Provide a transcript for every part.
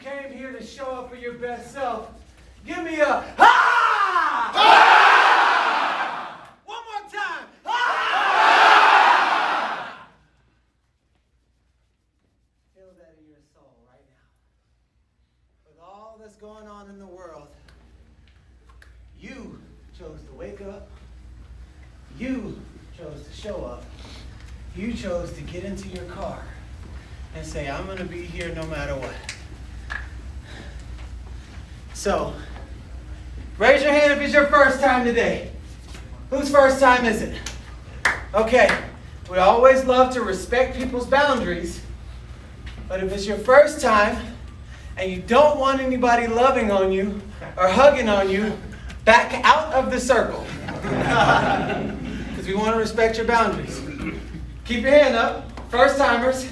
came here to show up for your best self, give me a ha! Ah! One more time. Ah! Feel that in your soul right now. With all that's going on in the world, you chose to wake up. You chose to show up. You chose to get into your car and say, I'm going to be here no matter what. So, raise your hand if it's your first time today. Whose first time is it? Okay, we always love to respect people's boundaries, but if it's your first time and you don't want anybody loving on you or hugging on you, back out of the circle. Because we want to respect your boundaries. Keep your hand up. First timers.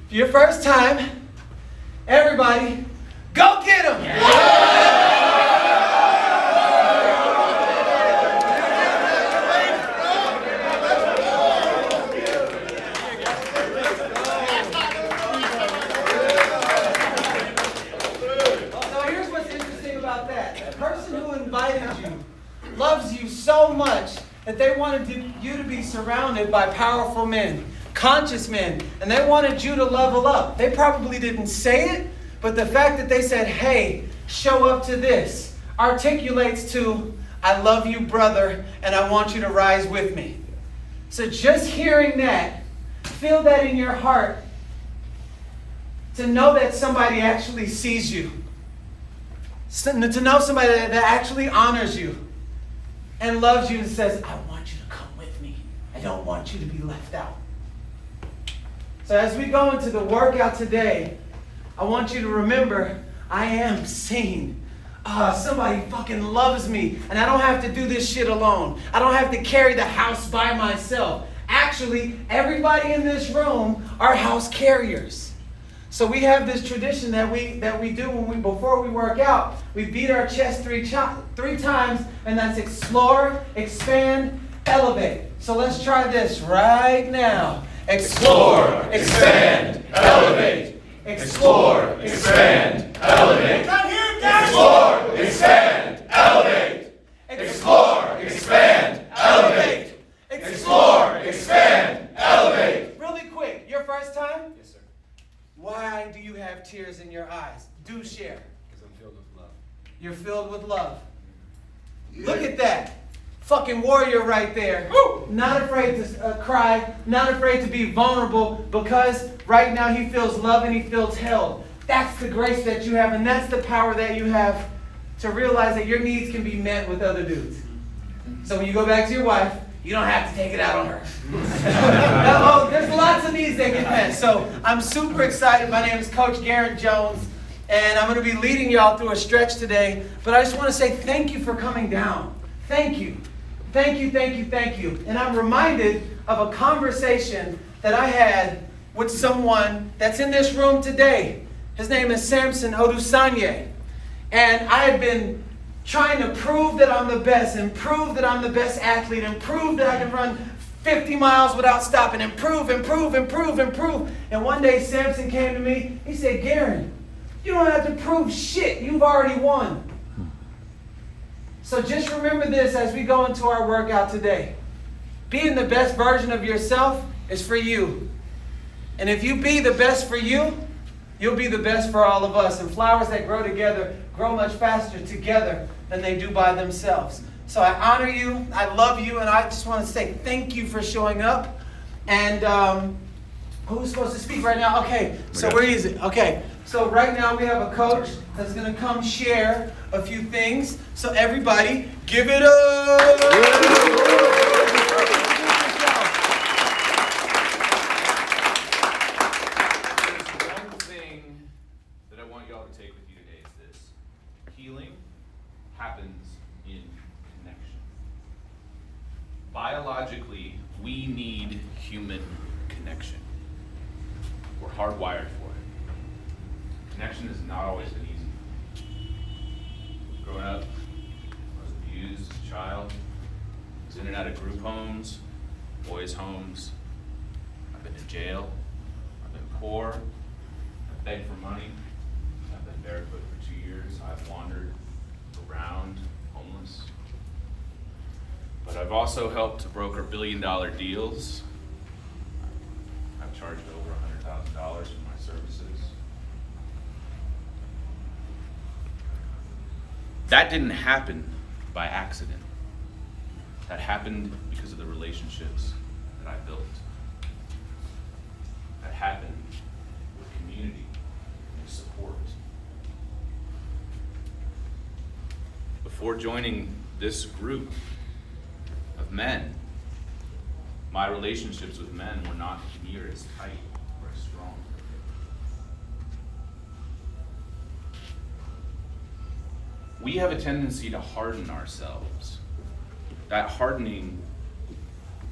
For your first time, everybody, go get them! So here's what's interesting about that. The person who invited you loves you so much that they wanted you to be surrounded by powerful men, conscious men, and they wanted you to level up. They probably didn't say it, but the fact that they said, hey, show up to this, articulates to, I love you, brother, and I want you to rise with me. So just hearing that, feel that in your heart, to know that somebody actually sees you, to know somebody that actually honors you, and loves you and says, I want you to come with me. I don't want you to be left out. So as we go into the workout today, I want you to remember, I am seen. Somebody fucking loves me, and I don't have to do this shit alone. I don't have to carry the house by myself. Actually, everybody in this room are house carriers. So we have this tradition that we do before we work out. We beat our chest three times, and that's explore, expand, elevate. So let's try this right now. Explore, expand, elevate. Explore, expand, elevate. Explore, expand, elevate. Explore, expand, elevate. Explore, expand, elevate. Really quick, your first time? Yes, sir. Why do you have tears in your eyes? Do share. Because I'm filled with love. You're filled with love. Yeah. Look at that. Fucking warrior right there. Woo! Not afraid to cry, not afraid to be vulnerable, because right now he feels love and he feels held. That's the grace that you have, and that's the power that you have to realize that your needs can be met with other dudes. So when you go back to your wife, you don't have to take it out on her. There's lots of needs that get met. So I'm super excited. My name is Coach Garrain Jones, and I'm going to be leading y'all through a stretch today. But I just want to say thank you for coming down. Thank you. Thank you, thank you, thank you. And I'm reminded of a conversation that I had with someone that's in this room today. His name is Samson Odusanye. And I had been trying to prove that I'm the best, and prove that I'm the best athlete, and prove that I can run 50 miles without stopping, and prove. And one day Samson came to me. He said, Garrain, you don't have to prove shit. You've already won. So just remember this as we go into our workout today. Being the best version of yourself is for you. And if you be the best for you, you'll be the best for all of us. And flowers that grow together grow much faster together than they do by themselves. So I honor you, I love you, and I just want to say thank you for showing up. And who's supposed to speak right now? Okay, so where is it? Okay, so right now we have a coach that's going to come share a few things. So everybody, give it up! One thing that I want y'all to take with you today is this. Healing happens in connection. Biologically, we need human connection. We're hardwired for it. Connection has not always been easy. Growing up, I was abused as a child. I was in and out of group homes, boys' homes. I've been to jail. I've been poor. I've begged for money. I've barefoot for 2 years. I've wandered around homeless. But I've also helped to broker billion-dollar deals. I've charged over $100,000 for my services. That didn't happen by accident. That happened because of the relationships that I built. That happened with community and support. Before joining this group of men, my relationships with men were not near as tight or as strong. We have a tendency to harden ourselves. That hardening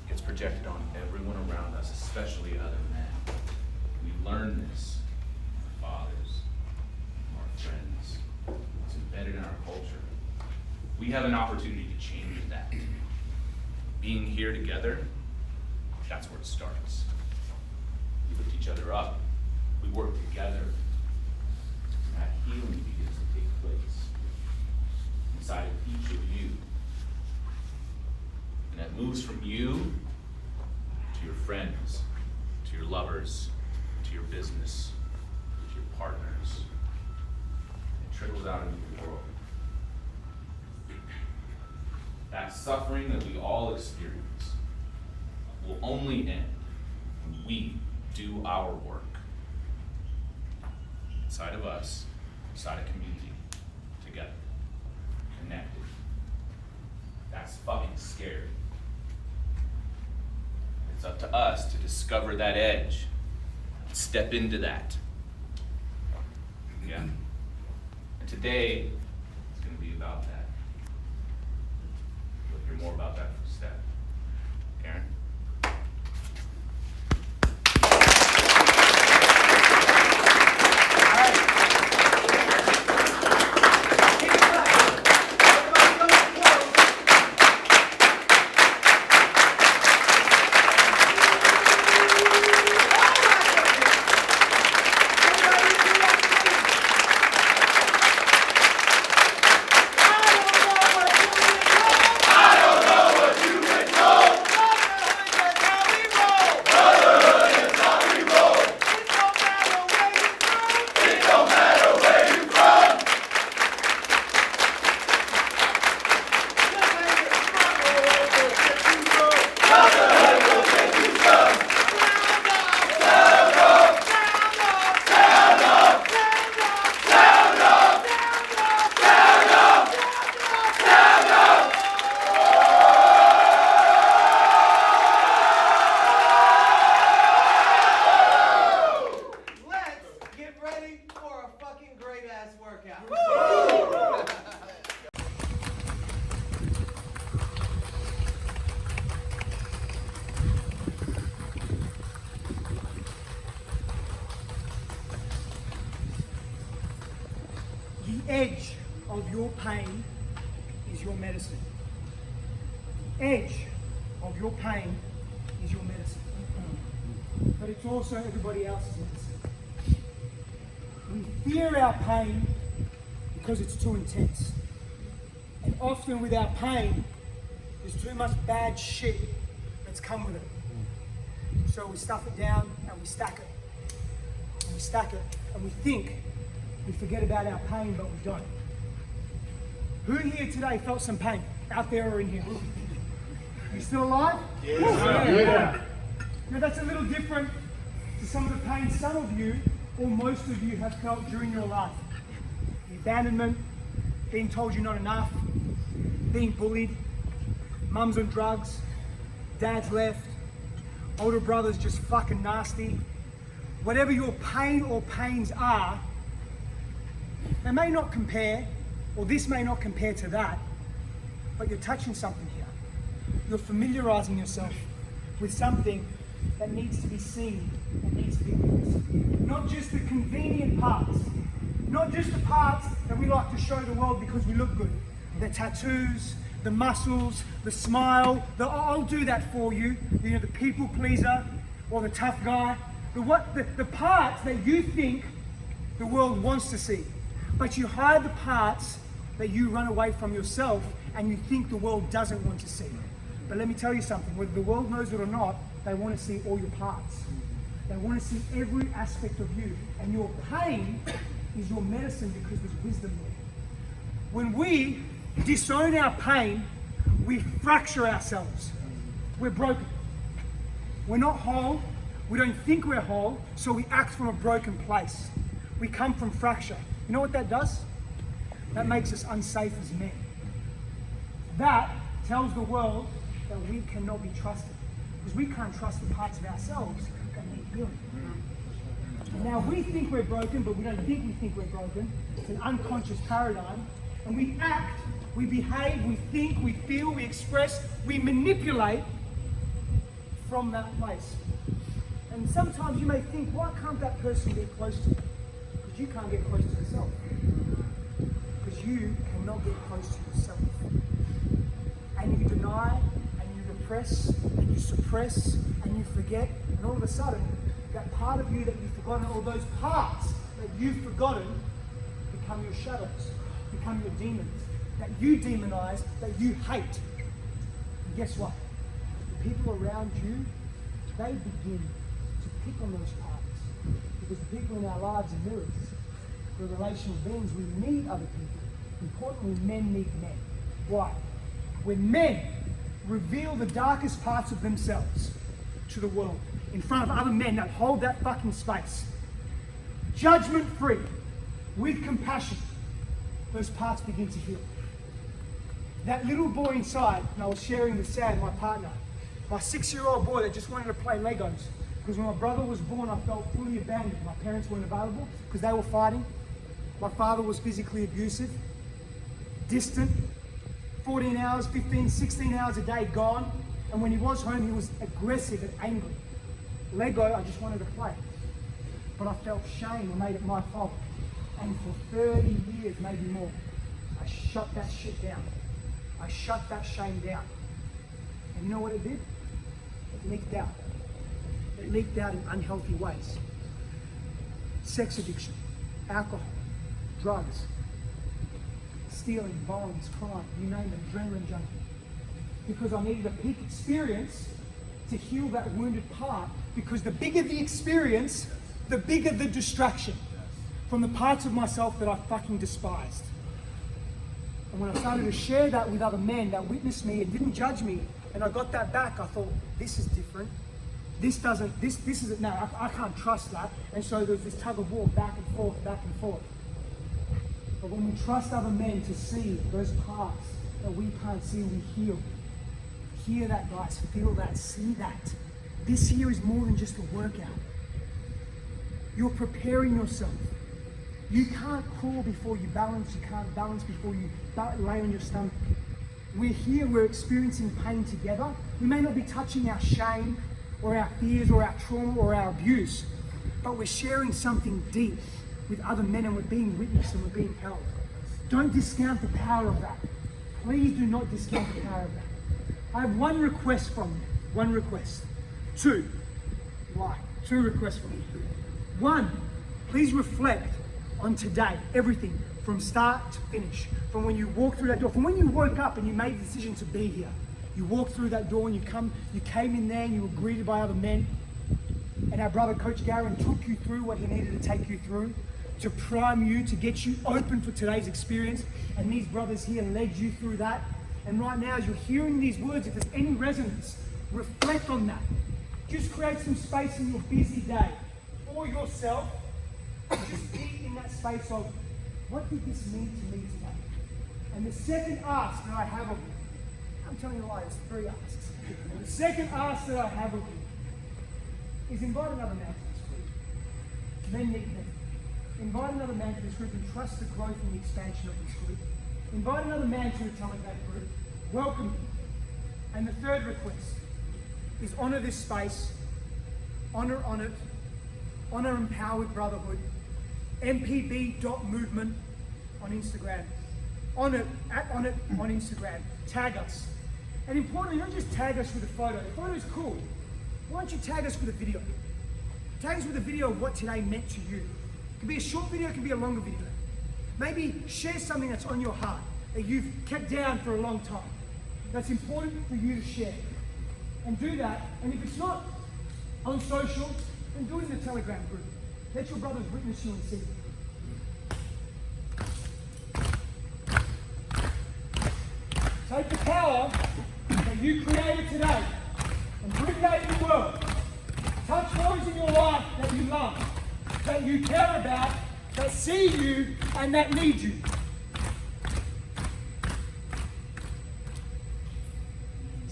gets projected on everyone around us, especially other men. We learn this from our fathers, from our friends. It's embedded in our culture. We have an opportunity to change that. Being here together, that's where it starts. We lift each other up. We work together. And that healing begins to take place inside of each of you. And that moves from you to your friends, to your lovers, to your business, to your partners. It trickles out into the world. That suffering that we all experience will only end when we do our work inside of us, inside a community, together, connected. That's fucking scary. It's up to us to discover that edge, step into that. Yeah. And today, it's going to be about that. You'll hear more about that from Steph. Aaron? The edge of your pain is your medicine. Edge of your pain is your medicine. But it's also everybody else's medicine. We fear our pain because it's too intense. And often with our pain, there's too much bad shit that's come with it. So we stuff it down and we stack it. And we stack it and we think we forget about our pain, but we don't. Who here today felt some pain? Out there or in here? You still alive? Yes, yeah. Now that's a little different to some of the pain some of you, or most of you, have felt during your life. The abandonment, being told you're not enough, being bullied, mum's on drugs, dad's left, older brother's just fucking nasty. Whatever your pain or pains are, they may not compare, or this may not compare to that, but you're touching something here. You're familiarizing yourself with something that needs to be seen and needs to be witnessed. Not just the convenient parts, not just the parts that we like to show the world because we look good. The tattoos, the muscles, the smile, I'll do that for you, you know, the people pleaser or the tough guy. The parts that you think the world wants to see. but you hide the parts that you run away from yourself and you think the world doesn't want to see. But let me tell you something, whether the world knows it or not, they want to see all your parts. They want to see every aspect of you. And your pain is your medicine because there's wisdom there. When we disown our pain, we fracture ourselves. We're broken. We're not whole. We don't think we're whole, so we act from a broken place. We come from fracture. You know what that does? That makes us unsafe as men. That tells the world that we cannot be trusted because we can't trust the parts of ourselves that need healing. And now we think we're broken, but we don't think we think we're broken. It's an unconscious paradigm. And we act, we behave, we think, we feel, we express, we manipulate from that place. And sometimes you may think, why can't that person get close to you? Because you can't get close to yourself. Because you cannot get close to yourself. And you deny, and you repress, and you suppress, and you forget, and all of a sudden, that part of you that you've forgotten, or those parts that you've forgotten, become your shadows, become your demons, that you demonize, that you hate. And guess what? The people around you, they begin to pick on those parts. Because the people in our lives are mirrors. We're relational beings, we need other people. Importantly, men need men. Why? When men reveal the darkest parts of themselves to the world, in front of other men that hold that fucking space, judgment-free, with compassion, those parts begin to heal. That little boy inside, and I was sharing with Sam, my partner, my 6-year-old boy that just wanted to play Legos, because when my brother was born, I felt fully abandoned. My parents weren't available because they were fighting. My father was physically abusive, distant, 14 hours, 15, 16 hours a day gone. And when he was home, he was aggressive and angry. Lego, I just wanted to play. But I felt shame and made it my fault. And for 30 years, maybe more, I shut that shit down. I shut that shame down. And you know what it did? It leaked out. It leaked out in unhealthy ways. Sex addiction, alcohol, drugs, stealing, violence, crime, you name it, adrenaline junkie. Because I needed a peak experience to heal that wounded part, because the bigger the experience, the bigger the distraction from the parts of myself that I fucking despised. And when I started to share that with other men that witnessed me and didn't judge me, and I got that back, I thought, this is different. This isn't, no, I can't trust that. And so there's this tug of war, back and forth, back and forth. But when we trust other men to see those parts that we can't see, we heal. Hear that, guys, feel that, see that. This here is more than just a workout. You're preparing yourself. You can't crawl before you balance. You can't balance before you lay on your stomach. We're here, we're experiencing pain together. We may not be touching our shame or our fears or our trauma or our abuse, but we're sharing something deep with other men, and we're being witnessed and we're being held. Don't discount the power of that. Please do not discount the power of that. I have one request from you. One request. Two. Why? Two requests from you. One, please reflect on today, everything from start to finish. From when you walked through that door, from when you woke up and you made the decision to be here. You walked through that door and you came in there and you were greeted by other men. And our brother, Coach Garrain, took you through what he needed to take you through, to prime you, to get you open for today's experience. And these brothers here led you through that. And right now, as you're hearing these words, if there's any resonance, reflect on that. Just create some space in your busy day for yourself. Just be in that space of, what did this mean to me today? And the second ask that I have of you, I'm telling you a lie, it's 3 asks. And the second ask that I have of you is invite another man to this group. Men need men. Invite another man to this group and trust the growth and the expansion of this group. Invite another man to Atomic That group. Welcome him. And the third request is honor this space, honor it, honor Empowered Brotherhood, mpb.movement on Instagram. On it on Instagram. Tag us. And importantly, don't just tag us with a photo. The photo is cool. Why don't you tag us with a video? Tag us with a video of what today meant to you. It can be a short video, it can be a longer video. Maybe share something that's on your heart that you've kept down for a long time. That's important for you to share. And do that. And if it's not on social, then do it in the Telegram group. Let your brothers witness you and see. Take the power that you created today and bring that in the world. Touch those in your life that you love, that you care about, that see you and that need you.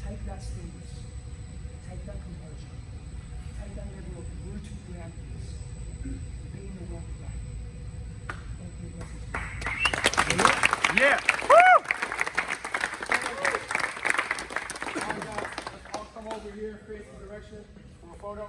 Take that stillness, take that composure, take that level of rooted groundedness, and be in the world today. Thank you, blessings. Yeah. I'll come over here, face the direction for a photo.